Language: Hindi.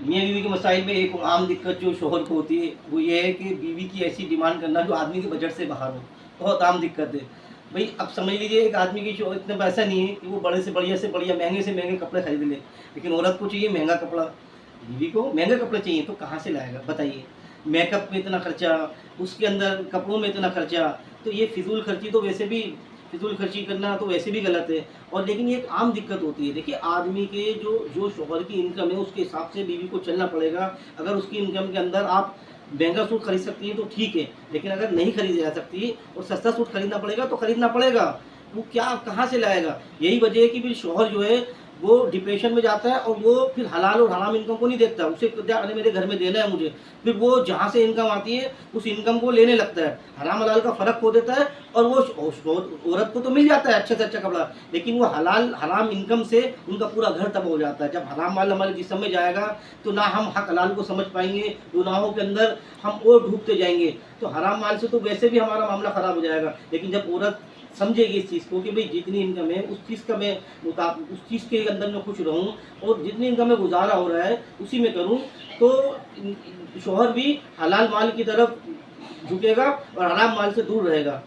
मियाँ बीवी के मसाइल में एक आम दिक्कत जो शोहर को होती है वो ये है कि बीवी की ऐसी डिमांड करना जो आदमी के बजट से बाहर हो। बहुत आम दिक्कत है। भाई अब समझ लीजिए एक आदमी की जो इतना पैसा नहीं है कि वो बड़े से बढ़िया महंगे से महंगे कपड़े खरीद ले, लेकिन औरत को चाहिए महंगा कपड़ा, बीवी को महंगे कपड़े चाहिए, तो कहाँ से लाएगा बताइए। मेकअप में इतना खर्चा, उसके अंदर कपड़ों में इतना खर्चा, तो ये फिजूल खर्ची तो वैसे भी, फिजूल खर्ची करना तो वैसे भी गलत है। और लेकिन ये एक आम दिक्कत होती है। देखिए आदमी के जो जो शोहर की इनकम है उसके हिसाब से बीवी को चलना पड़ेगा। अगर उसकी इनकम के अंदर आप महंगा सूट खरीद सकती हैं तो ठीक है, लेकिन अगर नहीं खरीदी जा सकती और सस्ता सूट खरीदना पड़ेगा तो खरीदना पड़ेगा। वो क्या कहाँ से लाएगा। यही वजह है कि फिर शोहर जो है वो डिप्रेशन में जाता है और वो फिर हलाल और हराम इनकम को नहीं देखता। उसे क्या, अरे मेरे घर में देना है मुझे, फिर वो जहाँ से इनकम आती है उस इनकम को लेने लगता है। हराम हलाल का फ़र्क खो देता है और वो औरत को तो मिल जाता है अच्छे से अच्छा कपड़ा, लेकिन वो हलाल हराम इनकम से उनका पूरा घर तबाह हो जाता है। जब हराम माल हमारे जिस्म में जाएगा तो ना हम हक हलाल को समझ पाएंगे, गुनाहों के अंदर हम और डूबते जाएंगे। तो हराम माल से तो वैसे भी हमारा मामला ख़राब हो जाएगा। लेकिन जब औरत समझेगी इस चीज़ को कि भाई जितनी इनकम है उस चीज़ का मैं उस चीज़ के अंदर मैं खुश रहूँ और जितनी इनकम में गुजारा हो रहा है उसी में करूँ, तो शोहर भी हलाल माल की तरफ झुकेगा और हराम माल से दूर रहेगा।